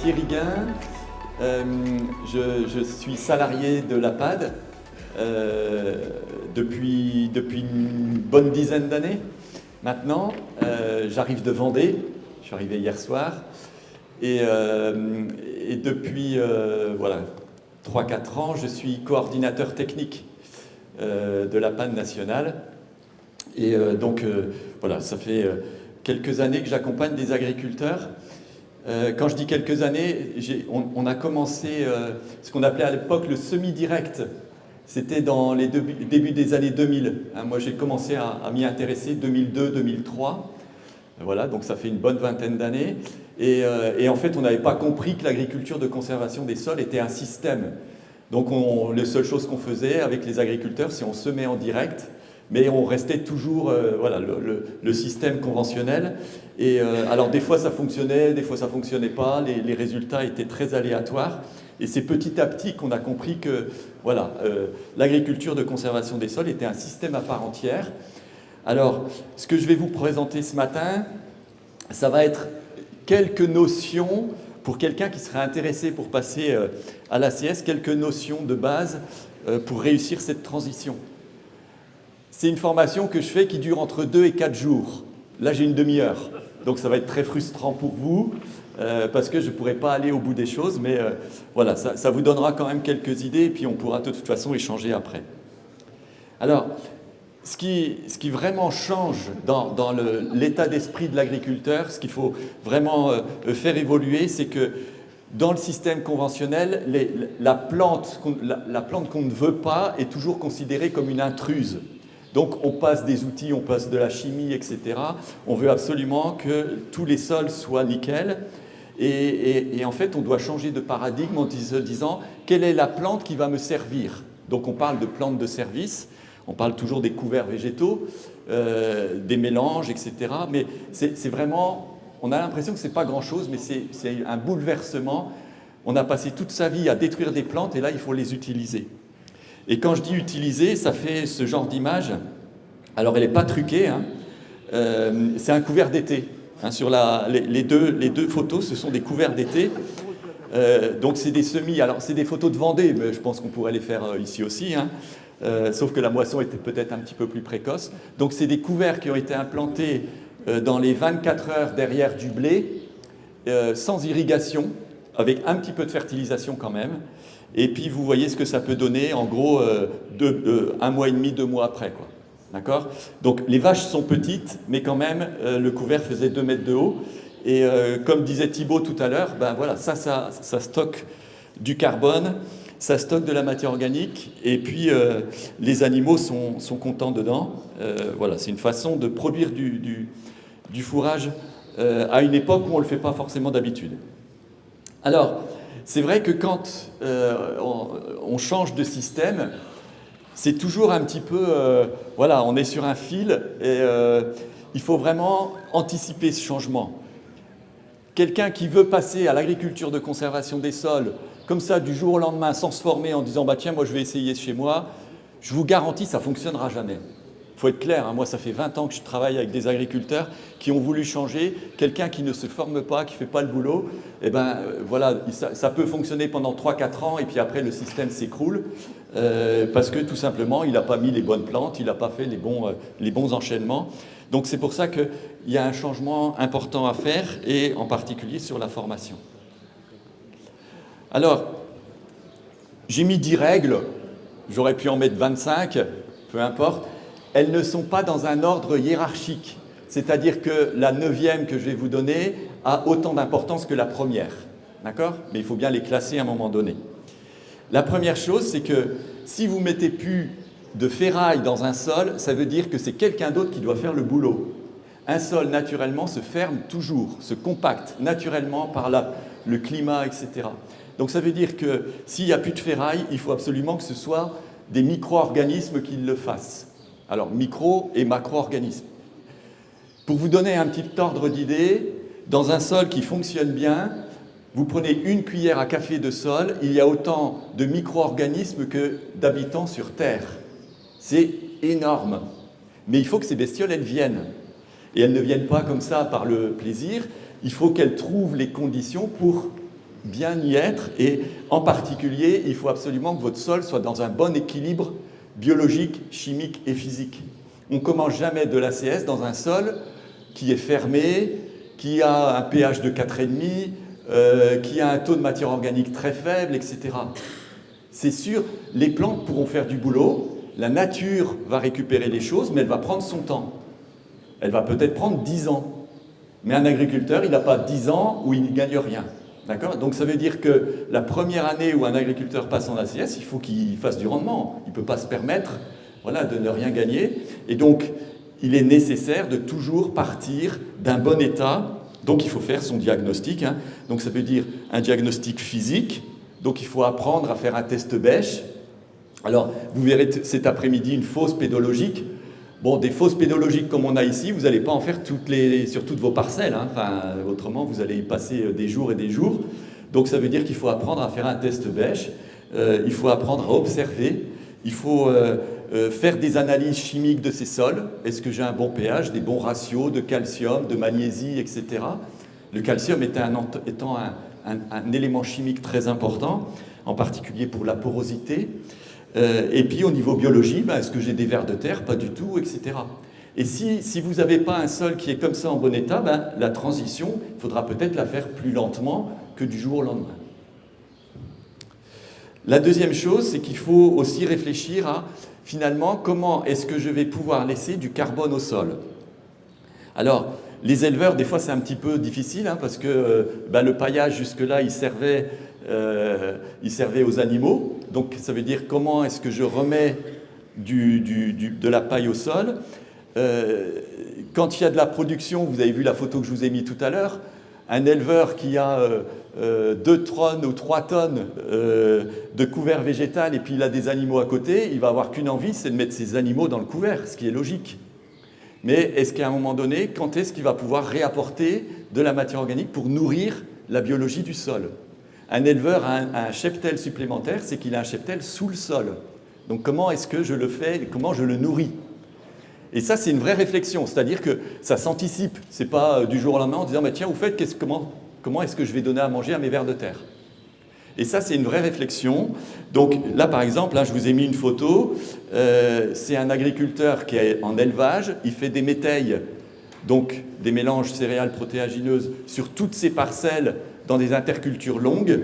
Thierry Guin, je suis salarié de l'APAD depuis une bonne dizaine d'années. Maintenant, j'arrive de Vendée, je suis arrivé hier soir, et depuis voilà, 3-4 ans, je suis coordinateur technique de l'APAD nationale. Et donc, voilà, ça fait quelques années que j'accompagne des agriculteurs. Quand je dis quelques années, on a commencé ce qu'on appelait à l'époque le semi-direct. C'était dans les débuts des années 2000. Moi, j'ai commencé à m'y intéresser 2002-2003. Voilà, donc ça fait une bonne vingtaine d'années. Et en fait, on n'avait pas compris que l'agriculture de conservation des sols était un système. Donc, les seules choses qu'on faisait avec les agriculteurs, c'est on semait en direct, mais on restait toujours voilà, le système conventionnel. Et alors des fois ça fonctionnait, des fois ça ne fonctionnait pas, les résultats étaient très aléatoires. Et c'est petit à petit qu'on a compris que voilà, l'agriculture de conservation des sols était un système à part entière. Alors ce que je vais vous présenter ce matin, ça va être quelques notions pour quelqu'un qui serait intéressé pour passer à l'ACS, quelques notions de base pour réussir cette transition. C'est une formation que je fais qui dure entre 2 et 4 jours. Là, j'ai une demi-heure. Donc, ça va être très frustrant pour vous parce que je ne pourrai pas aller au bout des choses. Mais voilà, ça vous donnera quand même quelques idées et puis on pourra de toute façon échanger après. Alors, ce qui vraiment change dans l'état d'esprit de l'agriculteur, ce qu'il faut vraiment faire évoluer, c'est que dans le système conventionnel, la plante qu'on ne veut pas est toujours considérée comme une intruse. Donc on passe des outils, on passe de la chimie, etc. On veut absolument que tous les sols soient nickel. Et en fait, on doit changer de paradigme en se disant quelle est la plante qui va me servir. Donc on parle de plantes de service, on parle toujours des couverts végétaux, des mélanges, etc. Mais c'est vraiment, on a l'impression que ce n'est pas grand-chose, mais c'est un bouleversement. On a passé toute sa vie à détruire des plantes et là, il faut les utiliser. Et quand je dis utiliser, ça fait ce genre d'image. Alors, elle n'est pas truquée. Hein. C'est un couvert d'été. Hein, sur les deux photos, ce sont des couverts d'été. Donc, c'est des semis. Alors, c'est des photos de Vendée, mais je pense qu'on pourrait les faire ici aussi. Hein. Sauf que la moisson était peut-être un petit peu plus précoce. Donc, c'est des couverts qui ont été implantés dans les 24 heures derrière du blé, sans irrigation, avec un petit peu de fertilisation quand même. Et puis, vous voyez ce que ça peut donner, en gros, 1 mois et demi, 2 mois après, quoi. D'accord ? Donc, les vaches sont petites, mais quand même, le couvert faisait 2 mètres de haut. Et comme disait Thibaut tout à l'heure, ben voilà, ça stocke du carbone, ça stocke de la matière organique, et puis les animaux sont contents dedans. Voilà, c'est une façon de produire du fourrage à une époque où on ne le fait pas forcément d'habitude. Alors, c'est vrai que quand on change de système, c'est toujours un petit peu... voilà, on est sur un fil et il faut vraiment anticiper ce changement. Quelqu'un qui veut passer à l'agriculture de conservation des sols, comme ça, du jour au lendemain, sans se former, en disant « bah tiens, moi je vais essayer chez moi », je vous garantis, ça ne fonctionnera jamais. Il faut être clair, hein, moi ça fait 20 ans que je travaille avec des agriculteurs qui ont voulu changer. Quelqu'un qui ne se forme pas, qui ne fait pas le boulot, eh ben, voilà, ça peut fonctionner pendant 3-4 ans et puis après le système s'écroule parce que tout simplement il n'a pas mis les bonnes plantes, il n'a pas fait les bons enchaînements. Donc c'est pour ça qu'il y a un changement important à faire et en particulier sur la formation. Alors, j'ai mis 10 règles, j'aurais pu en mettre 25, peu importe. Elles ne sont pas dans un ordre hiérarchique. C'est-à-dire que la 9e que je vais vous donner a autant d'importance que la première. D'accord ? Mais il faut bien les classer à un moment donné. La première chose, c'est que si vous ne mettez plus de ferraille dans un sol, ça veut dire que c'est quelqu'un d'autre qui doit faire le boulot. Un sol, naturellement, se ferme toujours, se compacte naturellement par le climat, etc. Donc ça veut dire que s'il n'y a plus de ferraille, il faut absolument que ce soit des micro-organismes qui le fassent. Alors, micro et macro-organismes. Pour vous donner un petit ordre d'idée, dans un sol qui fonctionne bien, vous prenez 1 cuillère à café de sol, il y a autant de micro-organismes que d'habitants sur Terre. C'est énorme. Mais il faut que ces bestioles, elles viennent. Et elles ne viennent pas comme ça par le plaisir. Il faut qu'elles trouvent les conditions pour bien y être. Et en particulier, il faut absolument que votre sol soit dans un bon équilibre biologique, chimique et physique. On ne commence jamais de l'ACS dans un sol qui est fermé, qui a un pH de 4,5, qui a un taux de matière organique très faible, etc. C'est sûr, les plantes pourront faire du boulot, la nature va récupérer les choses, mais elle va prendre son temps. Elle va peut-être prendre 10 ans. Mais un agriculteur, il n'a pas 10 ans où il ne gagne rien. D'accord ? Donc ça veut dire que la première année où un agriculteur passe en ACS, il faut qu'il fasse du rendement. Il ne peut pas se permettre, voilà, de ne rien gagner. Et donc, il est nécessaire de toujours partir d'un bon état. Donc il faut faire son diagnostic. Hein. Donc ça veut dire un diagnostic physique. Donc il faut apprendre à faire un test bêche. Alors, vous verrez cet après-midi une fosse pédologique. Bon, des fosses pédologiques comme on a ici, vous n'allez pas en faire sur toutes vos parcelles. Hein. Enfin, autrement, vous allez y passer des jours et des jours. Donc ça veut dire qu'il faut apprendre à faire un test bêche. Il faut apprendre à observer. Il faut faire des analyses chimiques de ces sols. Est-ce que j'ai un bon pH, des bons ratios de calcium, de magnésie, etc. Le calcium étant un élément chimique très important, en particulier pour la porosité. Et puis au niveau biologie, est-ce que j'ai des vers de terre? Pas du tout, etc. Et si vous n'avez pas un sol qui est comme ça en bon état, la transition, il faudra peut-être la faire plus lentement que du jour au lendemain. La deuxième chose, c'est qu'il faut aussi réfléchir à, finalement, comment est-ce que je vais pouvoir laisser du carbone au sol. Alors, les éleveurs, des fois, c'est un petit peu difficile, hein, parce que le paillage, jusque-là, il servait aux animaux. Donc, ça veut dire comment est-ce que je remets de la paille au sol. Quand il y a de la production, vous avez vu la photo que je vous ai mise tout à l'heure, un éleveur qui a 2 tonnes ou 3 tonnes de couvert végétal et puis il a des animaux à côté, il va avoir qu'une envie, c'est de mettre ses animaux dans le couvert, ce qui est logique. Mais est-ce qu'à un moment donné, quand est-ce qu'il va pouvoir réapporter de la matière organique pour nourrir la biologie du sol? Un éleveur a un cheptel supplémentaire, c'est qu'il a un cheptel sous le sol. Donc comment est-ce que je le fais, comment je le nourris? Et ça, c'est une vraie réflexion, c'est-à-dire que ça s'anticipe. Ce n'est pas du jour au lendemain en disant tiens, au fait, comment est-ce que je vais donner à manger à mes vers de terre? Et ça, c'est une vraie réflexion. Donc là, par exemple, je vous ai mis une photo. C'est un agriculteur qui est en élevage. Il fait des métailles, donc des mélanges céréales protéagineuses, sur toutes ses parcelles dans des intercultures longues.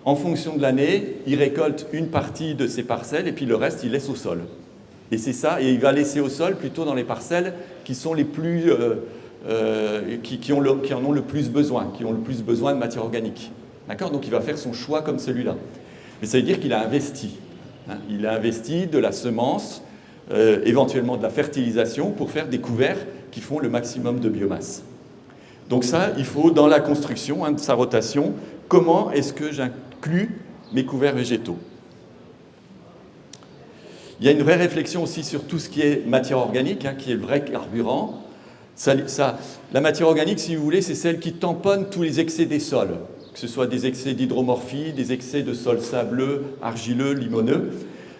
En fonction de l'année, il récolte une partie de ses parcelles et puis le reste, il laisse au sol. Et c'est ça. Et il va laisser au sol plutôt dans les parcelles qui sont les plus, qui en ont le plus besoin, qui ont le plus besoin de matière organique. D'accord ? Donc il va faire son choix comme celui-là. Mais ça veut dire qu'il a investi. Il a investi de la semence, éventuellement de la fertilisation, pour faire des couverts qui font le maximum de biomasse. Donc ça, il faut, dans la construction de sa rotation, comment est-ce que j'inclus mes couverts végétaux? Il y a une vraie réflexion aussi sur tout ce qui est matière organique, qui est le vrai carburant. La matière organique, si vous voulez, c'est celle qui tamponne tous les excès des sols, que ce soit des excès d'hydromorphie, des excès de sols sableux, argileux, limoneux.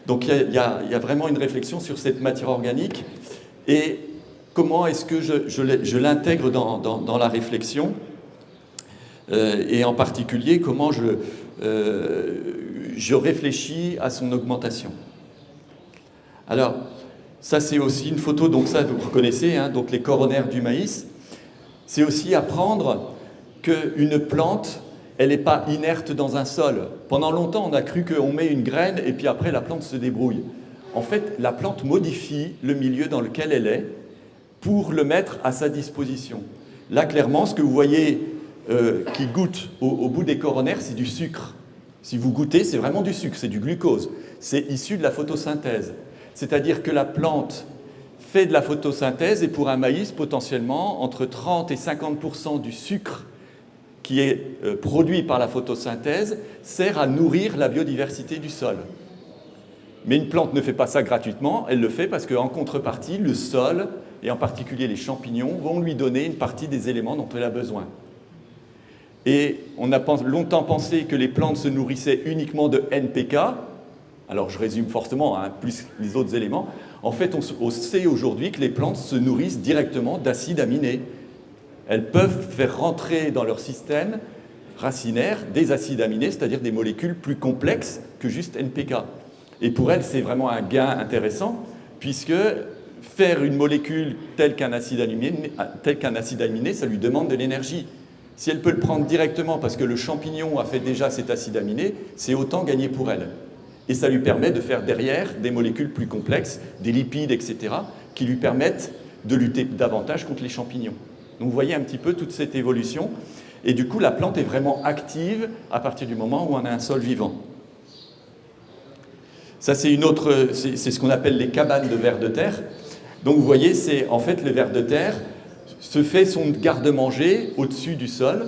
Donc il y a vraiment une réflexion sur cette matière organique et comment est-ce que je l'intègre dans la réflexion et en particulier comment je réfléchis à son augmentation. Alors, ça c'est aussi une photo, donc ça vous reconnaissez, donc les coronaires du maïs. C'est aussi apprendre qu'une plante, elle n'est pas inerte dans un sol. Pendant longtemps, on a cru qu'on met une graine et puis après la plante se débrouille. En fait, la plante modifie le milieu dans lequel elle est pour le mettre à sa disposition. Là, clairement, ce que vous voyez qui goûte au bout des coronaires, c'est du sucre. Si vous goûtez, c'est vraiment du sucre, c'est du glucose. C'est issu de la photosynthèse. C'est-à-dire que la plante fait de la photosynthèse et pour un maïs, potentiellement, entre 30 et 50% du sucre qui est produit par la photosynthèse sert à nourrir la biodiversité du sol. Mais une plante ne fait pas ça gratuitement, elle le fait parce qu'en contrepartie, le sol, et en particulier les champignons, vont lui donner une partie des éléments dont elle a besoin. Et on a longtemps pensé que les plantes se nourrissaient uniquement de NPK. Alors je résume fortement, plus les autres éléments. En fait, on sait aujourd'hui que les plantes se nourrissent directement d'acides aminés. Elles peuvent faire rentrer dans leur système racinaires des acides aminés, c'est-à-dire des molécules plus complexes que juste NPK. Et pour elle, c'est vraiment un gain intéressant, puisque faire une molécule telle qu'un acide aminé, ça lui demande de l'énergie. Si elle peut le prendre directement parce que le champignon a fait déjà cet acide aminé, c'est autant gagner pour elle. Et ça lui permet de faire derrière des molécules plus complexes, des lipides, etc., qui lui permettent de lutter davantage contre les champignons. Donc vous voyez un petit peu toute cette évolution. Et du coup, la plante est vraiment active à partir du moment où on a un sol vivant. Ça, c'est ce qu'on appelle les cabanes de vers de terre. Donc vous voyez, c'est en fait le ver de terre se fait son garde-manger au-dessus du sol.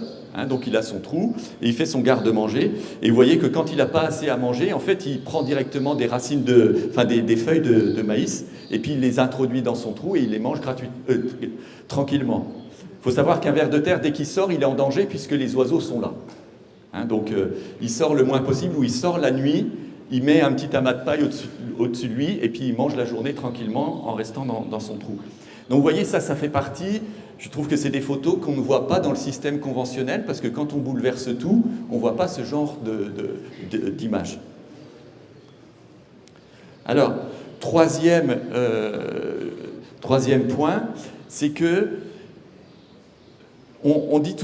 Donc il a son trou et il fait son garde-manger. Et vous voyez que quand il n'a pas assez à manger, en fait, il prend directement des racines des feuilles de maïs et puis il les introduit dans son trou et il les mange tranquillement. Il faut savoir qu'un ver de terre, dès qu'il sort, il est en danger puisque les oiseaux sont là. Donc il sort le moins possible ou il sort la nuit. Il met un petit amas de paille au-dessus de lui et puis il mange la journée tranquillement en restant dans son trou. Donc vous voyez, ça fait partie, je trouve que c'est des photos qu'on ne voit pas dans le système conventionnel parce que quand on bouleverse tout, on ne voit pas ce genre d'image. Alors, troisième point, c'est que on dit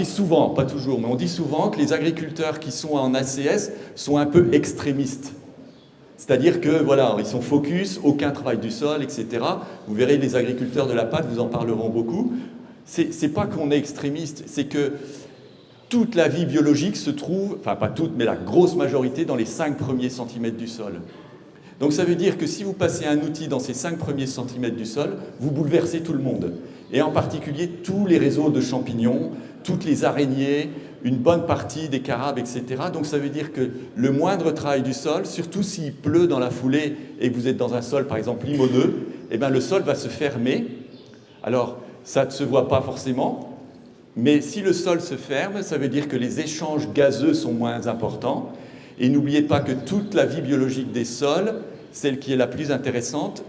souvent, pas toujours, mais on dit souvent que les agriculteurs qui sont en ACS sont un peu extrémistes. C'est-à-dire que, voilà, ils sont focus, aucun travail du sol, etc. Vous verrez, les agriculteurs de la pâte vous en parleront beaucoup. C'est pas qu'on est extrémiste, c'est que toute la vie biologique se trouve, enfin pas toute, mais la grosse majorité, dans les 5 premiers centimètres du sol. Donc ça veut dire que si vous passez un outil dans ces 5 premiers centimètres du sol, vous bouleversez tout le monde. Et en particulier tous les réseaux de champignons, toutes les araignées, une bonne partie des carabes, etc. Donc ça veut dire que le moindre travail du sol, surtout s'il pleut dans la foulée et que vous êtes dans un sol par exemple limoneux, eh bien, le sol va se fermer. Alors ça ne se voit pas forcément, mais si le sol se ferme, ça veut dire que les échanges gazeux sont moins importants. Et n'oubliez pas que toute la vie biologique des sols, celle qui est la plus intéressante,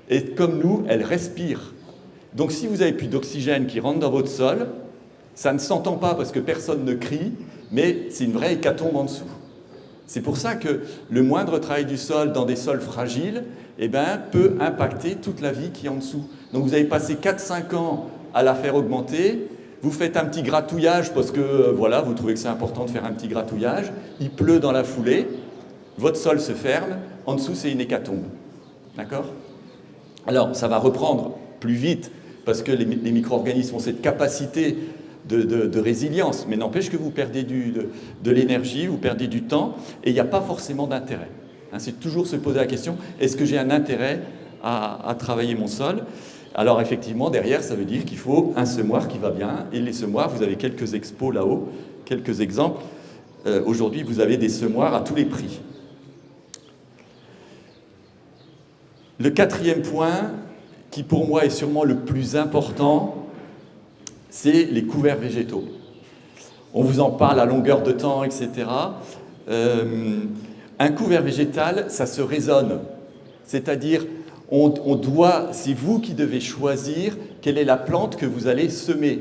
et comme nous, elle respire. Donc si vous n'avez plus d'oxygène qui rentre dans votre sol, ça ne s'entend pas parce que personne ne crie, mais c'est une vraie hécatombe en dessous. C'est pour ça que le moindre travail du sol dans des sols fragiles peut impacter toute la vie qui est en dessous. Donc vous avez passé 4-5 ans à la faire augmenter, vous faites un petit gratouillage parce que voilà, vous trouvez que c'est important de faire un petit gratouillage, il pleut dans la foulée, votre sol se ferme, en dessous c'est une hécatombe. D'accord ? Alors ça va reprendre plus vite parce que les micro-organismes ont cette capacité de résilience, mais n'empêche que vous perdez de l'énergie, vous perdez du temps, et il n'y a pas forcément d'intérêt. C'est toujours se poser la question, est-ce que j'ai un intérêt à travailler mon sol ? Alors effectivement, derrière, ça veut dire qu'il faut un semoir qui va bien, et les semoirs, vous avez quelques expos là-haut, quelques exemples. Aujourd'hui, vous avez des semoirs à tous les prix. Le quatrième point, qui pour moi est sûrement le plus important, c'est les couverts végétaux. On vous en parle à longueur de temps, etc. Un couvert végétal, ça se raisonne. C'est-à-dire, c'est vous qui devez choisir quelle est la plante que vous allez semer.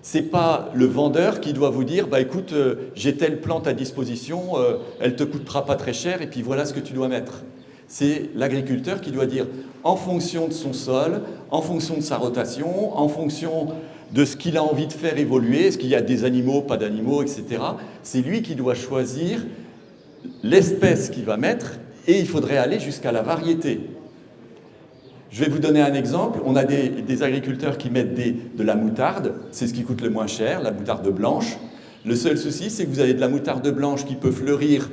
C'est pas le vendeur qui doit vous dire, écoute, j'ai telle plante à disposition, elle te coûtera pas très cher, et puis voilà ce que tu dois mettre. C'est l'agriculteur qui doit dire, en fonction de son sol, en fonction de sa rotation, en fonction de ce qu'il a envie de faire évoluer, est-ce qu'il y a des animaux, pas d'animaux, etc. C'est lui qui doit choisir l'espèce qu'il va mettre, et il faudrait aller jusqu'à la variété. Je vais vous donner un exemple. On a des agriculteurs qui mettent de la moutarde, c'est ce qui coûte le moins cher, la moutarde blanche. Le seul souci, c'est que vous avez de la moutarde blanche qui peut fleurir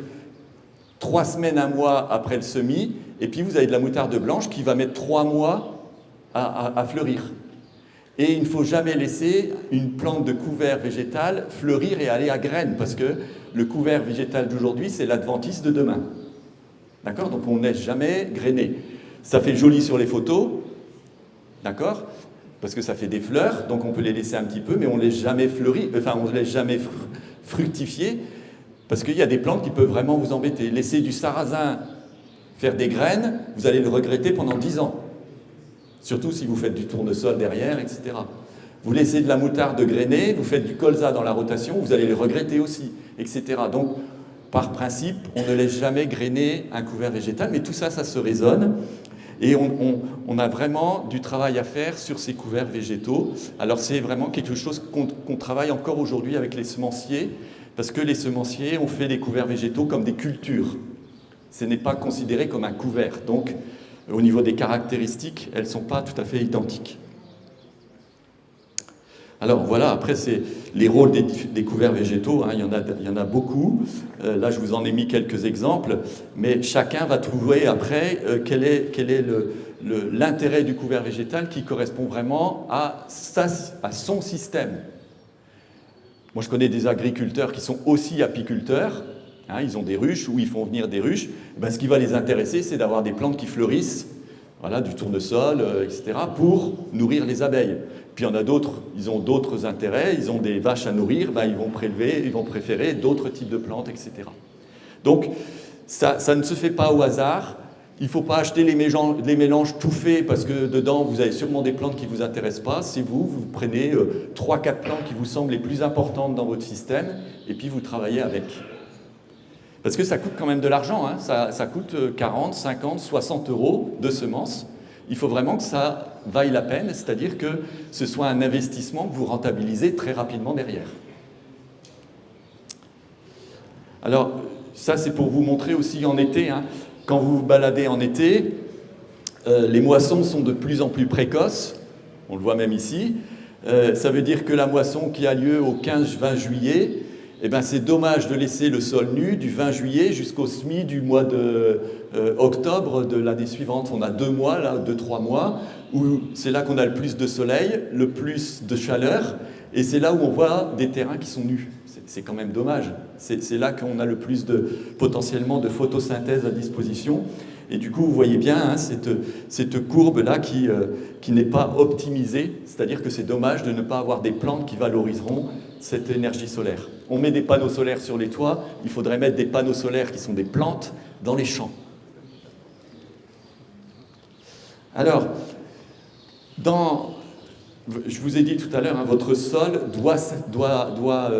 3 semaines, 1 mois après le semis, et puis vous avez de la moutarde blanche qui va mettre 3 mois à fleurir. Et il ne faut jamais laisser une plante de couvert végétal fleurir et aller à graines, parce que le couvert végétal d'aujourd'hui, c'est l'adventice de demain. D'accord ? Donc on ne laisse jamais grainer. Ça fait joli sur les photos, d'accord ? Parce que ça fait des fleurs, donc on peut les laisser un petit peu, mais on ne laisse jamais fleurir, on ne laisse jamais fructifier, parce qu'il y a des plantes qui peuvent vraiment vous embêter. Laissez du sarrasin faire des graines, vous allez le regretter pendant 10 ans. Surtout si vous faites du tournesol derrière, etc. Vous laissez de la moutarde grainer, vous faites du colza dans la rotation, vous allez le regretter aussi, etc. Donc, par principe, on ne laisse jamais grainer un couvert végétal, mais tout ça, ça se raisonne. Et on a vraiment du travail à faire sur ces couverts végétaux. Alors c'est vraiment quelque chose qu'on travaille encore aujourd'hui avec les semenciers, parce que les semenciers ont fait des couverts végétaux comme des cultures. Ce n'est pas considéré comme un couvert. Donc au niveau des caractéristiques, elles ne sont pas tout à fait identiques. Alors voilà, après c'est les rôles des couverts végétaux, hein, il y en a beaucoup. Là je vous en ai mis quelques exemples, mais chacun va trouver après quel est l'intérêt du couvert végétal qui correspond vraiment à son système. Moi je connais des agriculteurs qui sont aussi apiculteurs, hein, ils ont des ruches où ils font venir des ruches. Ben, ce qui va les intéresser, c'est d'avoir des plantes qui fleurissent, voilà, du tournesol, etc., pour nourrir les abeilles. Puis il y en a d'autres, ils ont d'autres intérêts, ils ont des vaches à nourrir, ben ils vont préférer d'autres types de plantes, etc. Donc ça ne se fait pas au hasard. Il ne faut pas acheter les mélanges tout faits parce que dedans vous avez sûrement des plantes qui ne vous intéressent pas. C'est vous prenez 3-4 plantes qui vous semblent les plus importantes dans votre système et puis vous travaillez avec. Parce que ça coûte quand même de l'argent, hein. Ça coûte 40, 50, 60 euros de semences. Il faut vraiment que ça vaille la peine, c'est-à-dire que ce soit un investissement que vous rentabilisez très rapidement derrière. Alors, ça c'est pour vous montrer aussi en été, hein. Quand vous vous baladez en été, les moissons sont de plus en plus précoces, on le voit même ici. Ça veut dire que la moisson qui a lieu au 15-20 juillet, eh ben, c'est dommage de laisser le sol nu du 20 juillet jusqu'au semis du mois de octobre de l'année suivante. On a 2 mois, là, 2-3 mois, où c'est là qu'on a le plus de soleil, le plus de chaleur, et c'est là où on voit des terrains qui sont nus. C'est quand même dommage. C'est là qu'on a le plus potentiellement de photosynthèse à disposition. Et du coup, vous voyez bien hein, cette courbe-là qui n'est pas optimisée, c'est-à-dire que c'est dommage de ne pas avoir des plantes qui valoriseront cette énergie solaire. On met des panneaux solaires sur les toits, il faudrait mettre des panneaux solaires qui sont des plantes dans les champs. Alors, je vous ai dit tout à l'heure, hein, votre sol doit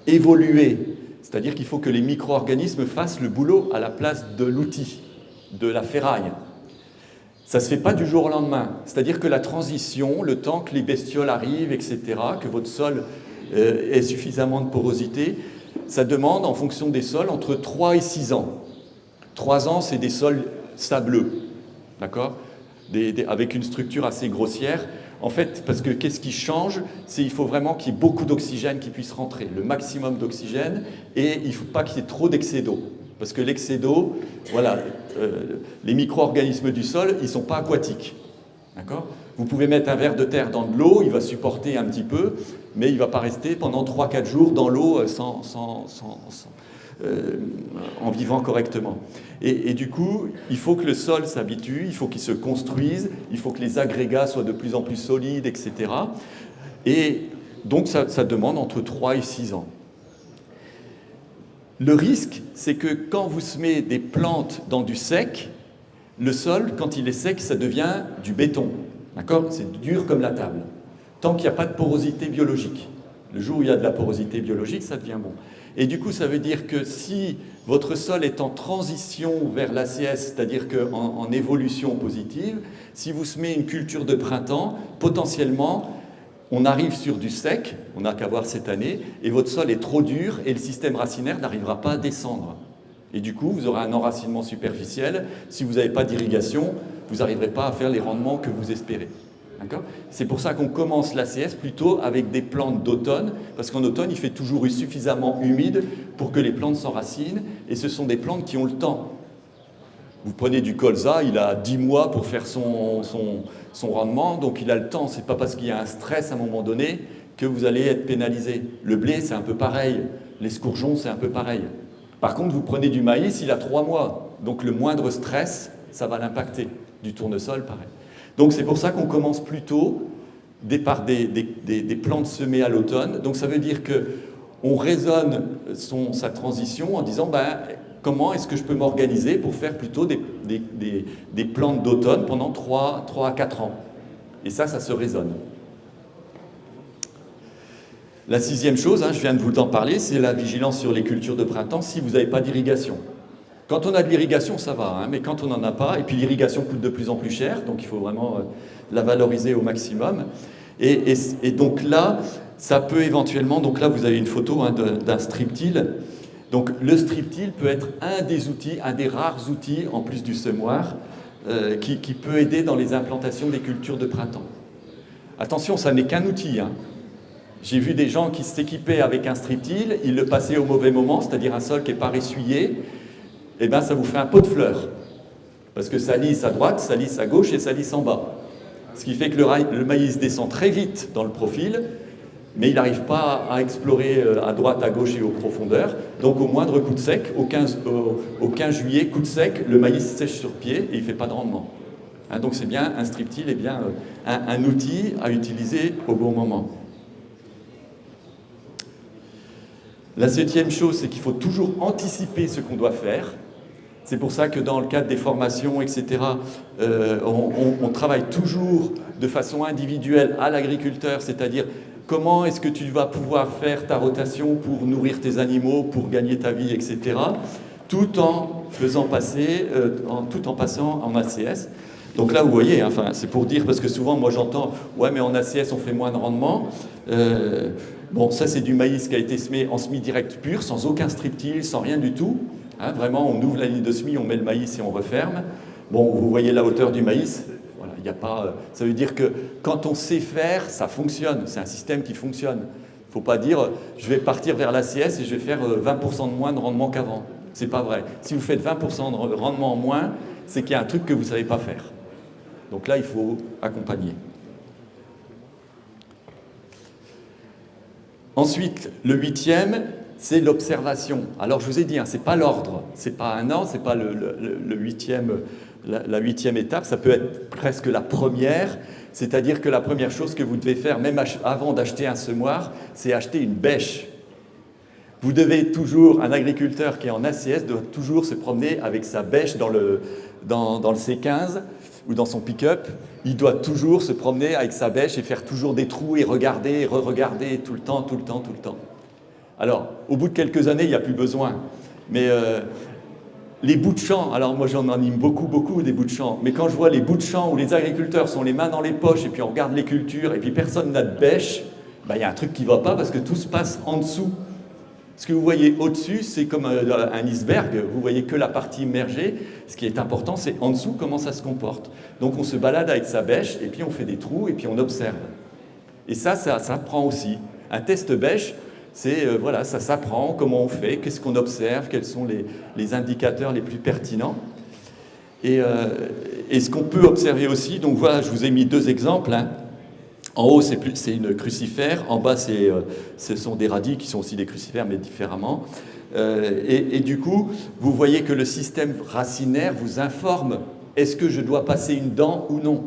évoluer, c'est-à-dire qu'il faut que les micro-organismes fassent le boulot à la place de l'outil, de la ferraille. Ça ne se fait pas du jour au lendemain, c'est-à-dire que la transition, le temps que les bestioles arrivent, etc., que votre sol ait suffisamment de porosité, ça demande, en fonction des sols, entre 3 et 6 ans. 3 ans, c'est des sols sableux, d'accord ? Avec une structure assez grossière. En fait, parce que qu'est-ce qui change? C'est qu'il faut vraiment qu'il y ait beaucoup d'oxygène qui puisse rentrer, le maximum d'oxygène, et il ne faut pas qu'il y ait trop d'excès d'eau. Parce que l'excès d'eau, voilà, les micro-organismes du sol, ils ne sont pas aquatiques. D'accord? Vous pouvez mettre un ver de terre dans de l'eau, il va supporter un petit peu, mais il ne va pas rester pendant 3-4 jours dans l'eau en vivant correctement. Et du coup, il faut que le sol s'habitue, il faut qu'il se construise, il faut que les agrégats soient de plus en plus solides, etc. Et donc, ça demande entre 3 et 6 ans. Le risque, c'est que quand vous semez des plantes dans du sec, le sol, quand il est sec, ça devient du béton. D'accord? C'est dur comme la table. Tant qu'il n'y a pas de porosité biologique. Le jour où il y a de la porosité biologique, ça devient bon. Et du coup, ça veut dire que si votre sol est en transition vers l'ACS, c'est-à-dire en évolution positive, si vous semez une culture de printemps, potentiellement, on arrive sur du sec, on n'a qu'à voir cette année, et votre sol est trop dur et le système racinaire n'arrivera pas à descendre. Et du coup, vous aurez un enracinement superficiel. Si vous n'avez pas d'irrigation, vous n'arriverez pas à faire les rendements que vous espérez. C'est pour ça qu'on commence l'ACS plutôt avec des plantes d'automne, parce qu'en automne, il fait toujours suffisamment humide pour que les plantes s'enracinent, et ce sont des plantes qui ont le temps. Vous prenez du colza, il a 10 mois pour faire son rendement, donc il a le temps. Ce n'est pas parce qu'il y a un stress à un moment donné que vous allez être pénalisé. Le blé, c'est un peu pareil. L'escourgeon, c'est un peu pareil. Par contre, vous prenez du maïs, il a 3 mois. Donc le moindre stress, ça va l'impacter. Du tournesol, pareil. Donc c'est pour ça qu'on commence plutôt par des plantes semées à l'automne. Donc ça veut dire qu'on raisonne sa transition en disant comment est-ce que je peux m'organiser pour faire plutôt des plantes d'automne pendant 3 à 4 ans. Et ça se raisonne. La sixième chose, je viens de vous en parler, c'est la vigilance sur les cultures de printemps si vous n'avez pas d'irrigation. Quand on a de l'irrigation, ça va, mais quand on n'en a pas, et puis l'irrigation coûte de plus en plus cher, donc il faut vraiment la valoriser au maximum. Et donc là, ça peut éventuellement, donc là vous avez une photo d'un strip-till. Donc le strip-till peut être un des outils, un des rares outils, en plus du semoir, qui peut aider dans les implantations des cultures de printemps. Attention, ça n'est qu'un outil. J'ai vu des gens qui s'équipaient avec un strip-till, ils le passaient au mauvais moment, c'est-à-dire un sol qui n'est pas ressuyé, et bien ça vous fait un pot de fleurs. Parce que ça lisse à droite, ça lisse à gauche et ça lisse en bas. Ce qui fait que le maïs descend très vite dans le profil, mais il n'arrive pas à explorer à droite, à gauche et aux profondeurs. Donc au moindre coup de sec, au 15 juillet, coup de sec, le maïs sèche sur pied et il ne fait pas de rendement. Donc c'est bien, un strip-till est bien un outil à utiliser au bon moment. La septième chose, c'est qu'il faut toujours anticiper ce qu'on doit faire. C'est pour ça que dans le cadre des formations, etc., on travaille toujours de façon individuelle à l'agriculteur, c'est-à-dire comment est-ce que tu vas pouvoir faire ta rotation pour nourrir tes animaux, pour gagner ta vie, etc., tout en faisant passer, tout en passant en ACS. Donc là, vous voyez, c'est pour dire, parce que souvent, moi j'entends, ouais, mais en ACS, on fait moins de rendement. Bon, ça, c'est du maïs qui a été semé en semis direct pur, sans aucun strip-till, sans rien du tout. Vraiment, on ouvre la ligne de semis, on met le maïs et on referme. Bon, vous voyez la hauteur du maïs. Voilà, il n'y a pas. Ça veut dire que quand on sait faire, ça fonctionne. C'est un système qui fonctionne. Il ne faut pas dire, je vais partir vers l'ACS et je vais faire 20% de moins de rendement qu'avant. C'est pas vrai. Si vous faites 20% de rendement en moins, c'est qu'il y a un truc que vous ne savez pas faire. Donc là, il faut accompagner. Ensuite, le huitième, c'est l'observation. Alors, je vous ai dit, ce n'est pas l'ordre, ce n'est pas un an, ce n'est pas la huitième étape, ça peut être presque la première, c'est-à-dire que la première chose que vous devez faire, même avant d'acheter un semoir, c'est acheter une bêche. Vous devez toujours, un agriculteur qui est en ACS doit toujours se promener avec sa bêche dans le C15 ou dans son pick-up. Il doit toujours se promener avec sa bêche et faire toujours des trous et regarder et re-regarder tout le temps. Alors, au bout de quelques années, il n'y a plus besoin. Mais les bouts de champ, alors moi j'en anime beaucoup des bouts de champ, mais quand je vois les bouts de champ où les agriculteurs sont les mains dans les poches et puis on regarde les cultures et puis personne n'a de bêche, il y a un truc qui ne va pas parce que tout se passe en dessous. Ce que vous voyez au-dessus, c'est comme un iceberg, vous voyez que la partie immergée. Ce qui est important, c'est en dessous comment ça se comporte. Donc on se balade avec sa bêche et puis on fait des trous et puis on observe. Et ça s'apprend aussi. Un test bêche, c'est ça s'apprend, comment on fait, qu'est-ce qu'on observe, quels sont les indicateurs les plus pertinents. Et ce qu'on peut observer aussi, donc voilà, je vous ai mis deux exemples. En haut, c'est une crucifère, en bas, ce sont des radis qui sont aussi des crucifères, mais différemment. Et du coup, vous voyez que le système racinaire vous informe, est-ce que je dois passer une dent ou non?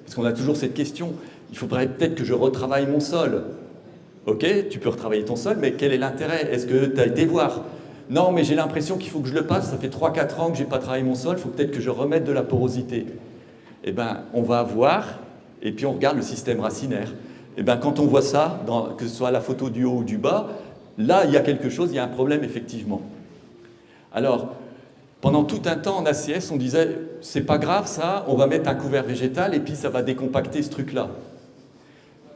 Parce qu'on a toujours cette question, il faudrait peut-être que je retravaille mon sol. Ok, tu peux retravailler ton sol, mais quel est l'intérêt? Est-ce que tu as été voir? Non, mais j'ai l'impression qu'il faut que je le passe, ça fait 3-4 ans que je n'ai pas travaillé mon sol, il faut peut-être que je remette de la porosité. Eh bien, on va voir, et puis on regarde le système racinaire. Eh bien, quand on voit ça, que ce soit la photo du haut ou du bas, là, il y a quelque chose, il y a un problème, effectivement. Alors, pendant tout un temps, en ACS, on disait, c'est pas grave ça, on va mettre un couvert végétal, et puis ça va décompacter ce truc-là.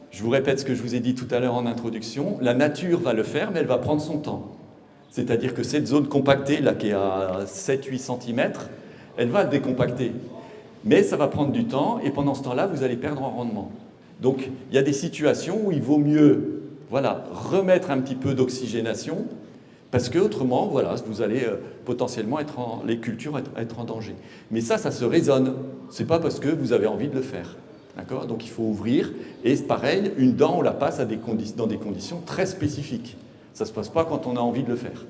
Je vous répète ce que je vous ai dit tout à l'heure en introduction, la nature va le faire, mais elle va prendre son temps. C'est-à-dire que cette zone compactée, là, qui est à 7-8 cm, elle va le décompacter. Mais ça va prendre du temps, et pendant ce temps-là, vous allez perdre en rendement. Donc, il y a des situations où il vaut mieux remettre un petit peu d'oxygénation, parce qu'autrement, vous allez potentiellement les cultures être en danger. Mais ça se raisonne. Ce n'est pas parce que vous avez envie de le faire. D'accord ? Donc il faut ouvrir, et c'est pareil, une dent, on la passe dans des conditions très spécifiques. Ça ne se passe pas quand on a envie de le faire.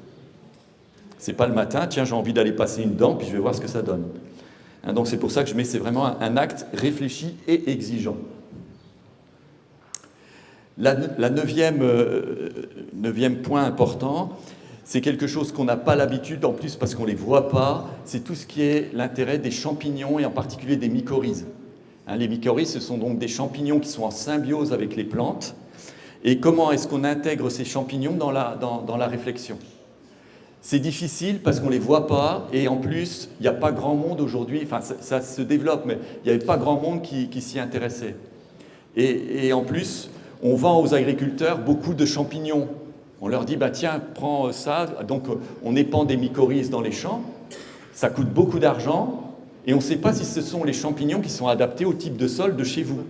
Ce n'est pas le matin, tiens, j'ai envie d'aller passer une dent, puis je vais voir ce que ça donne. Donc c'est pour ça que c'est vraiment un acte réfléchi et exigeant. La neuvième point important, c'est quelque chose qu'on n'a pas l'habitude, en plus parce qu'on ne les voit pas, c'est tout ce qui est l'intérêt des champignons, et en particulier des mycorhizes. Les mycorhizes, ce sont donc des champignons qui sont en symbiose avec les plantes Et comment est-ce qu'on intègre ces champignons dans la réflexion? C'est difficile parce qu'on ne les voit pas, et en plus, il n'y a pas grand monde aujourd'hui, enfin ça se développe, mais il n'y avait pas grand monde qui s'y intéressait. Et en plus, on vend aux agriculteurs beaucoup de champignons. On leur dit, bah tiens, prends ça. Donc on épand des mycorhizes dans les champs, ça coûte beaucoup d'argent, et on ne sait pas si ce sont les champignons qui sont adaptés au type de sol de chez vous.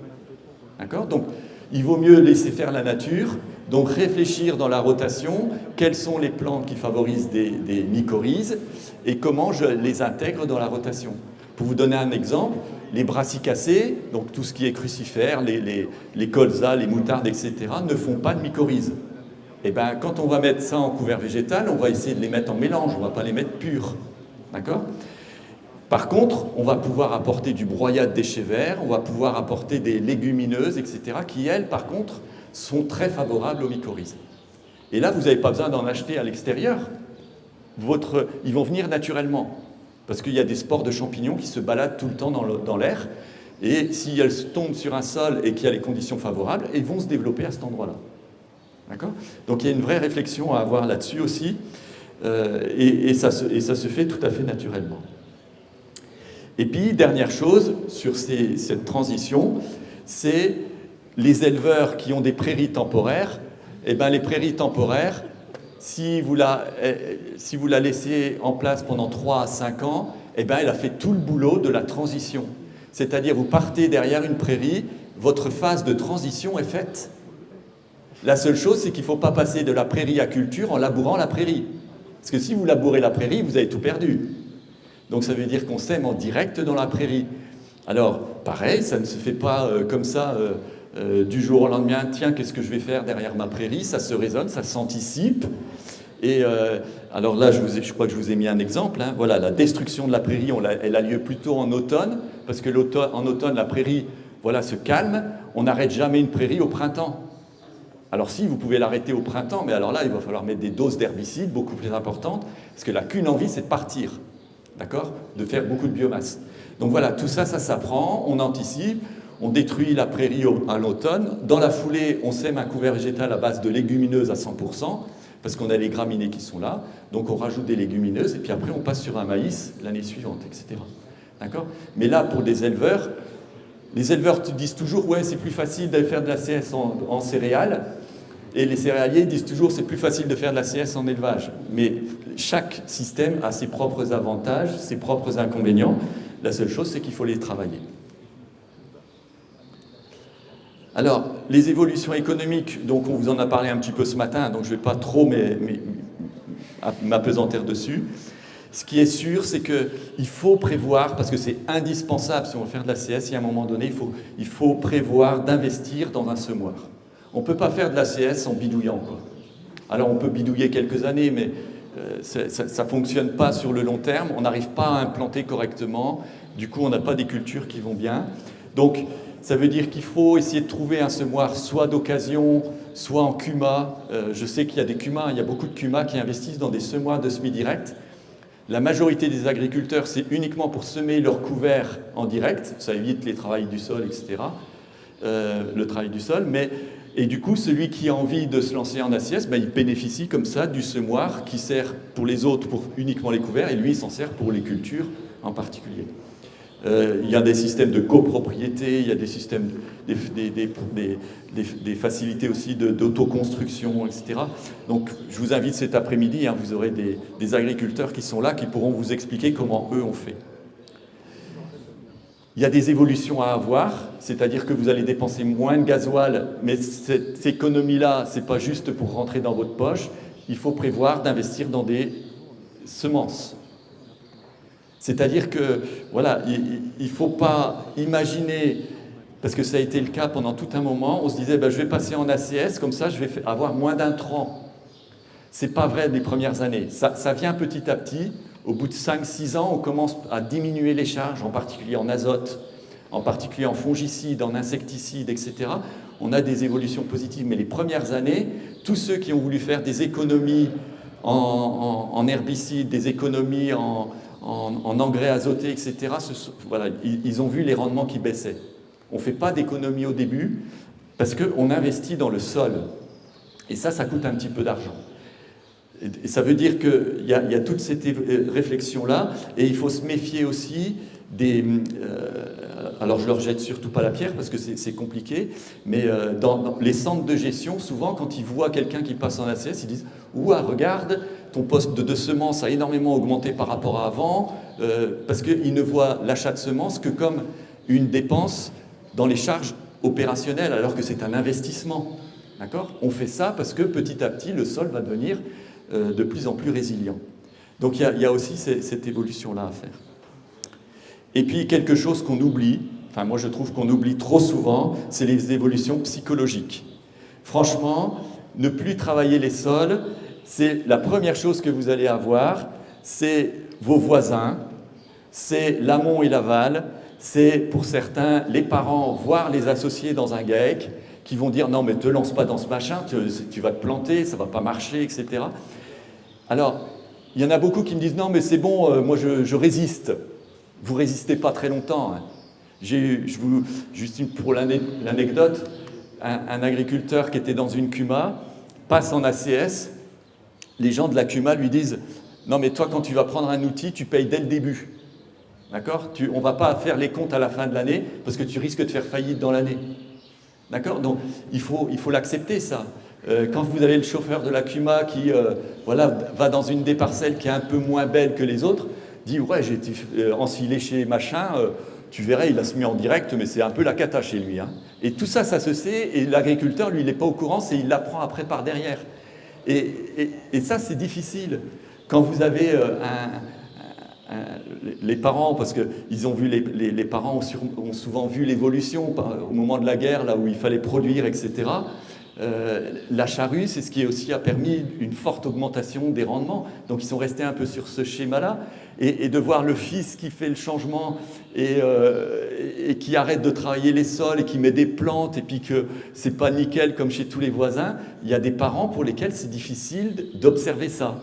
D'accord? Donc il vaut mieux laisser faire la nature, donc réfléchir dans la rotation, quelles sont les plantes qui favorisent des mycorhizes, et comment je les intègre dans la rotation. Pour vous donner un exemple, les brassicacées, donc tout ce qui est crucifères, les colzas, les moutardes, etc., ne font pas de mycorhizes. Et bien, quand on va mettre ça en couvert végétal, on va essayer de les mettre en mélange, on ne va pas les mettre purs. D'accord ? Par contre, on va pouvoir apporter du broyat de déchets verts, on va pouvoir apporter des légumineuses, etc., qui, elles, par contre, sont très favorables aux mycorhizes. Et là, vous n'avez pas besoin d'en acheter à l'extérieur. Ils vont venir naturellement, parce qu'il y a des spores de champignons qui se baladent tout le temps dans l'air, et si elles tombent sur un sol et qu'il y a les conditions favorables, elles vont se développer à cet endroit-là. D'accord ? Donc il y a une vraie réflexion à avoir là-dessus aussi, et ça se fait tout à fait naturellement. Et puis, dernière chose sur cette transition, c'est les éleveurs qui ont des prairies temporaires. Eh bien, les prairies temporaires, si vous la laissez en place pendant 3 à 5 ans, eh bien, elle a fait tout le boulot de la transition. C'est-à-dire, vous partez derrière une prairie, votre phase de transition est faite. La seule chose, c'est qu'il ne faut pas passer de la prairie à culture en labourant la prairie. Parce que si vous labourez la prairie, vous avez tout perdu. Donc ça veut dire qu'on sème en direct dans la prairie. Alors, pareil, ça ne se fait pas comme ça du jour au lendemain. Tiens, qu'est-ce que je vais faire derrière ma prairie? Ça se raisonne, ça s'anticipe. Et alors là, je crois que je vous ai mis un exemple. Hein. Voilà, la destruction de la prairie, elle a lieu plutôt en automne, parce que en automne, la prairie se calme. On n'arrête jamais une prairie au printemps. Alors si, vous pouvez l'arrêter au printemps, mais alors là, il va falloir mettre des doses d'herbicides beaucoup plus importantes, parce que la qu'une envie, c'est de partir. D'accord ? De faire beaucoup de biomasse. Donc voilà, tout ça, ça s'apprend, on anticipe, on détruit la prairie à l'automne. Dans la foulée, on sème un couvert végétal à base de légumineuses à 100%, parce qu'on a les graminées qui sont là. Donc on rajoute des légumineuses, et puis après on passe sur un maïs l'année suivante, etc. D'accord ? Mais là, pour des éleveurs, les éleveurs te disent toujours « Ouais, c'est plus facile de faire de la CS en céréales ». Et les céréaliers disent toujours c'est plus facile de faire de la CS en élevage. Mais chaque système a ses propres avantages, ses propres inconvénients. La seule chose, c'est qu'il faut les travailler. Alors, les évolutions économiques, donc on vous en a parlé un petit peu ce matin, donc je ne vais pas trop m'apesantir dessus. Ce qui est sûr, c'est qu'il faut prévoir, parce que c'est indispensable si on veut faire de la CS, il y a un moment donné, il faut prévoir d'investir dans un semoir. On ne peut pas faire de la CS en bidouillant, quoi. Alors on peut bidouiller quelques années, mais ça ne fonctionne pas sur le long terme. On n'arrive pas à implanter correctement. Du coup, on n'a pas des cultures qui vont bien. Donc, ça veut dire qu'il faut essayer de trouver un semoir soit d'occasion, soit en CUMA. Je sais qu'il y a des CUMA, il y a beaucoup de CUMA qui investissent dans des semoirs de semis directs. La majorité des agriculteurs, c'est uniquement pour semer leurs couverts en direct. Ça évite les travails du sol, etc. Le travail du sol, et du coup, celui qui a envie de se lancer en ACS, il bénéficie comme ça du semoir qui sert pour les autres pour uniquement les couverts, et lui, il s'en sert pour les cultures en particulier. Il y a des systèmes de copropriété, il y a des systèmes, des facilités aussi d'autoconstruction, etc. Donc, je vous invite cet après-midi, vous aurez des agriculteurs qui sont là, qui pourront vous expliquer comment eux ont fait. Il y a des évolutions à avoir, c'est-à-dire que vous allez dépenser moins de gasoil, mais cette économie-là, ce n'est pas juste pour rentrer dans votre poche. Il faut prévoir d'investir dans des semences. C'est-à-dire que, voilà, il ne faut pas imaginer, parce que ça a été le cas pendant tout un moment, on se disait, je vais passer en ACS, comme ça je vais avoir moins d'intrants. Ce n'est pas vrai les premières années. Ça vient petit à petit. Au bout de 5-6 ans, on commence à diminuer les charges, en particulier en azote, en particulier en fongicides, en insecticides, etc. On a des évolutions positives. Mais les premières années, tous ceux qui ont voulu faire des économies en herbicides, des économies en engrais azotés, etc., ils ont vu les rendements qui baissaient. On ne fait pas d'économie au début. Parce qu'on investit dans le sol. Et ça coûte un petit peu d'argent. Et ça veut dire qu'il y a toute cette réflexion-là, et il faut se méfier aussi alors je ne leur jette surtout pas la pierre parce que c'est compliqué, mais dans les centres de gestion, souvent quand ils voient quelqu'un qui passe en ACS, ils disent « Ouah, regarde, ton poste de semences a énormément augmenté par rapport à avant », parce qu'ils ne voient l'achat de semences que comme une dépense dans les charges opérationnelles, alors que c'est un investissement. D'accord ? On fait ça parce que petit à petit, le sol va devenir de plus en plus résilient. Donc il y a aussi cette évolution-là à faire. Et puis quelque chose qu'on oublie, enfin moi je trouve qu'on oublie trop souvent, c'est les évolutions psychologiques. Franchement, ne plus travailler les sols, c'est la première chose que vous allez avoir, c'est vos voisins, c'est l'amont et l'aval, c'est pour certains les parents, voire les associés dans un GAEC, qui vont dire « Non mais te lance pas dans ce machin, tu vas te planter, ça va pas marcher, etc. » Alors, il y en a beaucoup qui me disent « Non mais c'est bon, moi je résiste. » Vous ne résistez pas très longtemps. Hein. Juste pour l'anecdote, un agriculteur qui était dans une CUMA passe en ACS, les gens de la CUMA lui disent « Non mais toi quand tu vas prendre un outil, tu payes dès le début. D'accord ? On ne va pas faire les comptes à la fin de l'année parce que tu risques de faire faillite dans l'année. » D'accord ? Donc il faut l'accepter ça. Quand vous avez le chauffeur de la CUMA qui va dans une des parcelles qui est un peu moins belle que les autres, dit « Ouais, j'ai été enfilé chez machin, tu verrais, il a se mis en direct, mais c'est un peu la cata chez lui. Hein. » Et tout ça, ça se sait, et l'agriculteur, lui, il n'est pas au courant, il l'apprend après par derrière. Et ça, c'est difficile. Quand vous avez les parents, parce qu'ils ont vu, les parents ont souvent vu l'évolution au moment de la guerre, là où il fallait produire, etc. La charrue, c'est ce qui aussi a permis une forte augmentation des rendements. Donc ils sont restés un peu sur ce schéma-là. Et de voir le fils qui fait le changement et qui arrête de travailler les sols et qui met des plantes et puis que c'est pas nickel comme chez tous les voisins, il y a des parents pour lesquels c'est difficile d'observer ça.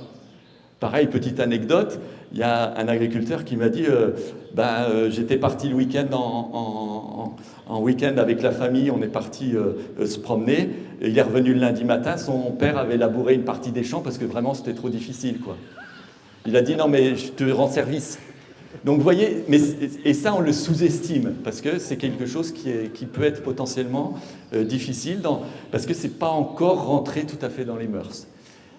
Pareil, petite anecdote, il y a un agriculteur qui m'a dit j'étais parti le week-end en week-end avec la famille, on est parti se promener, et il est revenu le lundi matin, son père avait labouré une partie des champs parce que vraiment c'était trop difficile, quoi. Il a dit non mais je te rends service. Donc vous voyez, et ça on le sous-estime parce que c'est quelque chose qui peut être potentiellement difficile parce que c'est pas encore rentré tout à fait dans les mœurs.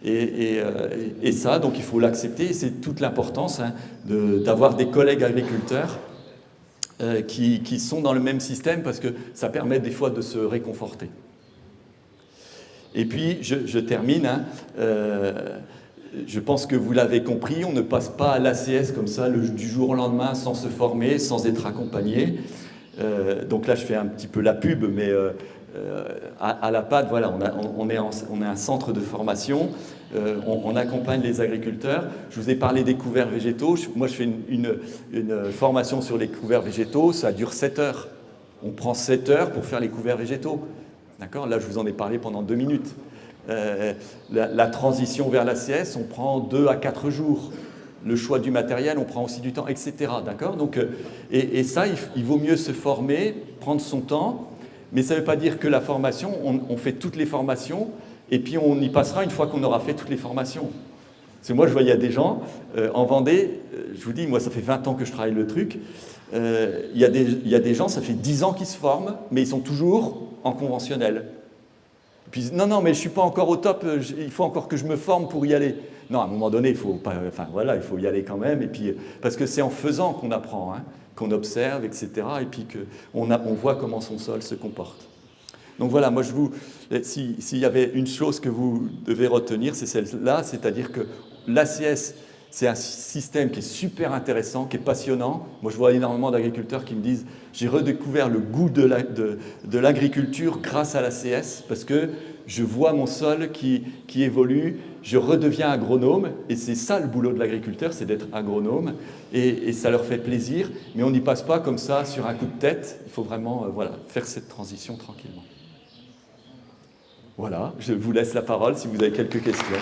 Et ça, donc il faut l'accepter, et c'est toute l'importance d'avoir des collègues agriculteurs qui sont dans le même système parce que ça permet des fois de se réconforter. Et puis, je termine, je pense que vous l'avez compris, on ne passe pas à l'ACS comme ça du jour au lendemain sans se former, sans être accompagné. Donc là, je fais un petit peu la pub, mais à la PAD, voilà, on est un centre de formation, on accompagne les agriculteurs. Je vous ai parlé des couverts végétaux. Moi, je fais une formation sur les couverts végétaux, ça dure 7 heures. On prend 7 heures pour faire les couverts végétaux. D'accord ? Là, je vous en ai parlé pendant 2 minutes. La transition vers l'ACS, on prend 2 à 4 jours. Le choix du matériel, on prend aussi du temps, etc. D'accord ? Donc, et ça, il vaut mieux se former, prendre son temps, mais ça ne veut pas dire que la formation, on fait toutes les formations, et puis on y passera une fois qu'on aura fait toutes les formations. Parce que moi, je vois, il y a des gens, en Vendée, je vous dis, moi, ça fait 20 ans que je travaille le truc, il y a des gens, ça fait 10 ans qu'ils se forment, mais ils sont toujours en conventionnel. Puis non, mais je ne suis pas encore au top, il faut encore que je me forme pour y aller. Non, à un moment donné, il faut il faut y aller quand même, et puis, parce que c'est en faisant qu'on apprend, qu'on observe, etc., et puis qu'on voit comment son sol se comporte. Donc voilà, moi, s'il y avait une chose que vous devez retenir, c'est celle-là, c'est-à-dire que l'ACS, c'est un système qui est super intéressant, qui est passionnant. Moi, je vois énormément d'agriculteurs qui me disent « J'ai redécouvert le goût de l'agriculture grâce à l'ACS parce que je vois mon sol qui évolue, je redeviens agronome. » Et c'est ça le boulot de l'agriculteur, c'est d'être agronome. Et ça leur fait plaisir. Mais on n'y passe pas comme ça sur un coup de tête. Il faut vraiment faire cette transition tranquillement. Voilà, je vous laisse la parole si vous avez quelques questions.